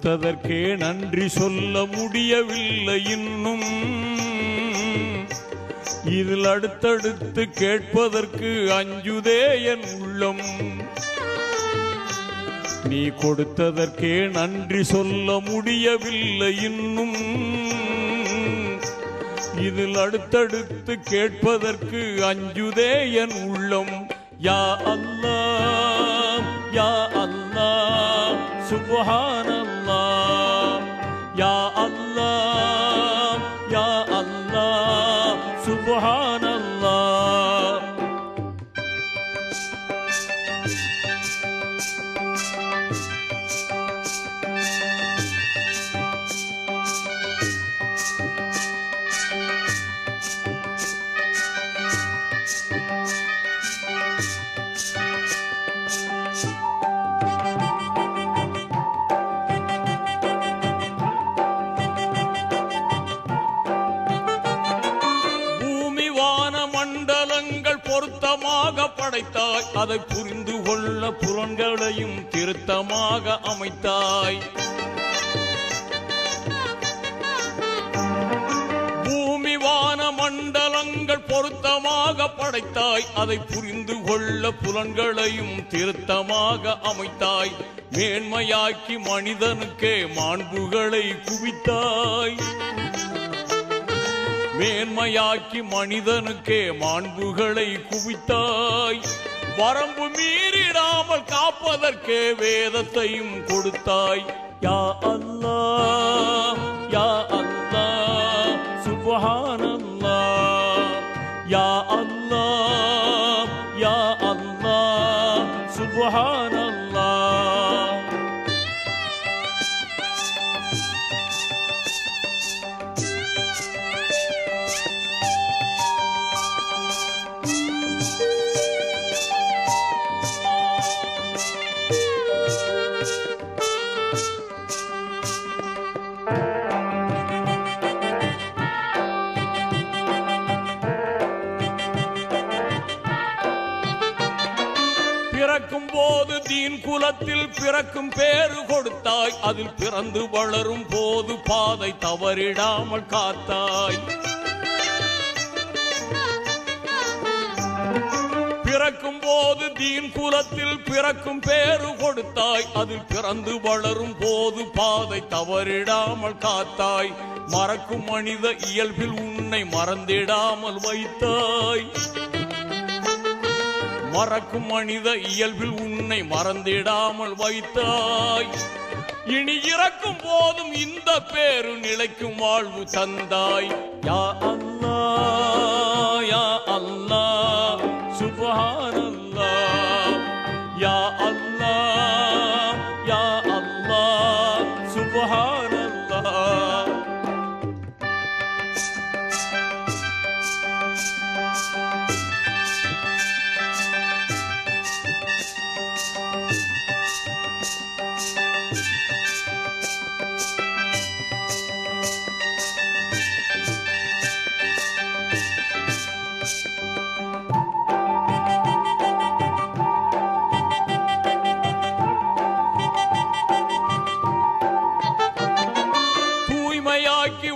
கொடுத்ததற்கே நன்றி சொல்ல முடியவில்லை இன்னும். இதில் அடுத்தடுத்து கேட்பதற்கு அஞ்சுதே என் உள்ளம். நீ கொடுத்ததற்கே நன்றி சொல்ல முடியவில்லை இன்னும். இதில் அடுத்தடுத்து கேட்பதற்கு அஞ்சுதே என் உள்ளம். யா அல்லாஹ் யா அல்லாஹ் சுப்ஹானல்லாஹ். யா அல்லாஹ் யா அல்லாஹ் சுப்ஹானல்லாஹ். மண்டலங்கள் பொருத்தமாக படைத்தாய். அதை புரிந்து கொள்ள புலன்களையும் திருத்தமாக அமைத்தாய். பூமி வான மண்டலங்கள் பொருத்தமாக படைத்தாய். அதை புரிந்து கொள்ள புலன்களையும் திருத்தமாக அமைத்தாய். மேன்மையாக்கி மனிதனுக்கே மாண்புகளை குவித்தாய். மேன்மையாக்கி மனிதனுக்கே மாண்புகளை குவித்தாய். வரம்பு மீறிடாமல் காப்பதற்கே வேதத்தையும் கொடுத்தாய். யா அல்லாஹ் யா அல்லாஹ் சுப்ஹானல்லாஹ். யா அல்லாஹ் யா அல்லாஹ் சுப்ஹானல்லாஹ். பிறக்கும் போது தீன் குலத்தில் பிறக்கும் பேரு கொடுத்தாய். அதில் பிறந்து வளரும் போது பாதை தவறிடாமல் காத்தாய். பிறக்கும் போது தீன் குலத்தில் பிறக்கும் பேரு கொடுத்தாய். அதில் பிறந்து வளரும் போது பாதை தவறிடாமல் காத்தாய். மறக்கும் மனித இயல்பில் உன்னை மறந்திடாமல் வைத்தாய். மறக்கும் மனித இயல்பில் உன்னை மறந்திடாமல் வைத்தாய். இனி இறக்கும் போதும் இந்த பேரு நிலைக்கும் வாழ்வு தந்தாய். யா அல்லாஹ் யா அல்லாஹ் சுப்ஹானல்லாஹ். யா அல்லாஹ் யா அல்லாஹ் சுப்ஹானல்லாஹ்.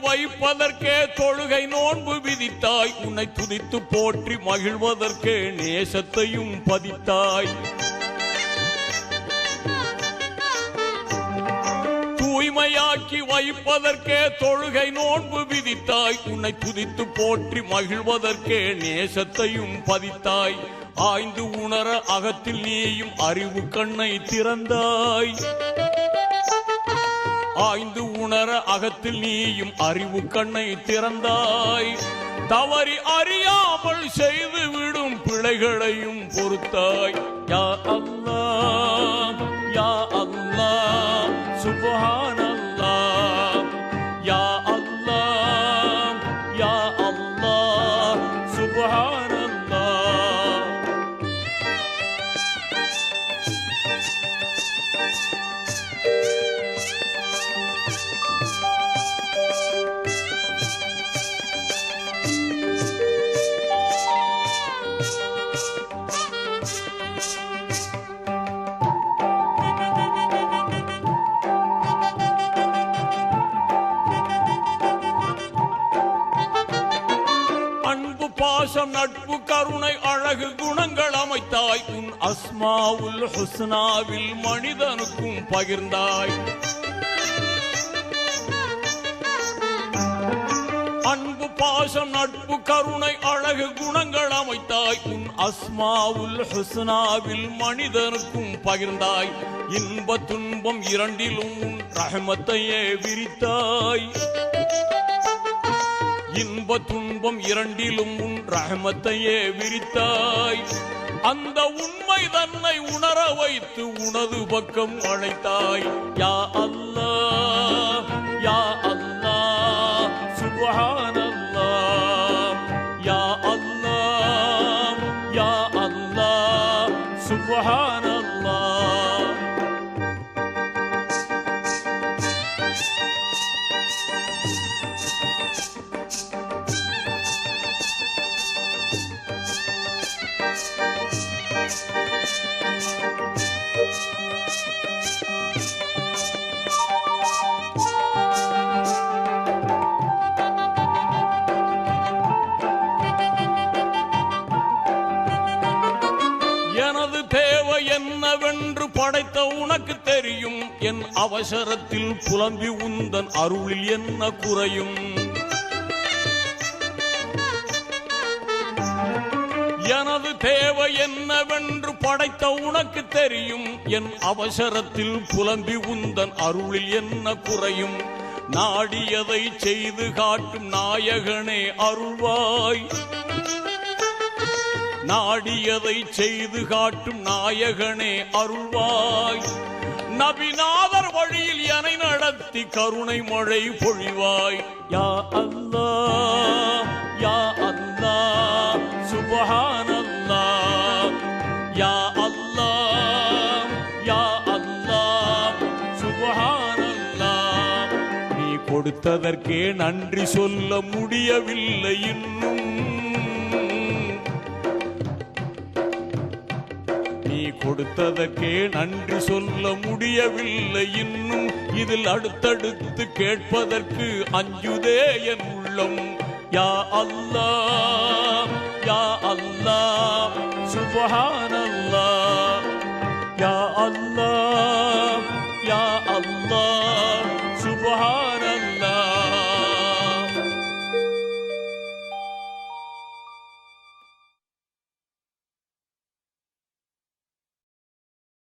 வைப்பதற்கே தொழுகை நோன்பு விதித்தாய். உன்னை துதித்து போற்றி மகிழ்வதற்கே நேசத்தையும் பதித்தாய். தூய்மையாக்கி வைப்பதற்கே தொழுகை நோன்பு விதித்தாய். உன்னை துதித்து போற்றி மகிழ்வதற்கே நேசத்தையும் பதித்தாய். ஆய்ந்து உணர அகத்தில் நீயும் அறிவு கண்ணை திறந்தாய். ஆய்ந்து உணர அகத்தில் நீயும் அறிவு கண்ணை திறந்தாய். தவறி அறியாமல் செய்து விடும் பிழைகளையும் பொறுத்தாய். யா அல்லாஹ் யா அல்லாஹ் சுப்ஹானல்லாஹ். யா அல்லாஹ் யா அல்லாஹ் சுப்ஹானல்லாஹ். பாசம் நட்பு கருணை அழகு குணங்கள் அமைத்தாய் உன் அஸ்மாவுல் ஹுஸ்னாவில் மனிதனுக்கும் பகிர்ந்தாய் அன்பு பாசம் நட்பு கருணை அழகு குணங்கள் அமைத்தாய் உன் அஸ்மாவுல் ஹுஸ்னாவில் மனிதனுக்கும் பகிர்ந்தாய் இன்ப துன்பம் இரண்டிலும் உன் ரஹ்மத்தையே விரித்தாய் இன்ப துன்பம் இரண்டிலும் உன் ரஹ்மத்தையே விரித்தாய் அந்த உண்மை தன்னை உணர வைத்து உனது பக்கம் அழைத்தாய் யா அல்லாஹ் யா அல்லாஹ் சுப்ஹானல்லாஹ் யா அல்லாஹ் யா அல்லாஹ் சுப்ஹானல்லாஹ் எனது தேவை என்னவென்று படைத்த உனக்கு தெரியும் என் அவசரத்தில் புலம்பி உந்தன் அருளில் என்ன குறையும் எனது தேவை என்னவென்று படைத்த உனக்கு தெரியும் என் அவசரத்தில் புலம்பி உந்தன் அருளில் என்ன குறையும் நாடியதை செய்து காட்டும் நாயகனே அருள்வாய் நாடியதை செய்து காட்டும் நாயகனே அருள்வாய் நபிநாதர் வழியில் என்னை நடத்தி கருணை மழை பொழிவாய் யா அல்லாஹ் யா அல்லாஹ் சுப்ஹானல்லாஹ் யா அல்லாஹ் யா அல்லாஹ் சுப்ஹானல்லாஹ் நீ கொடுத்ததற்கே நன்றி சொல்ல முடியவில்லை இன்னும் நீ கொடுத்ததற்கே நன்றி சொல்ல முடியவில்லை இன்னும் இதில் அடுத்தடுத்து கேட்பதற்கு அஞ்சுதே என் உள்ளம் யா அல்லாஹ் யா அல்லாஹ் சுப்ஹானல்லாஹ் யா அல்லாஹ் யா அல்லாஹ்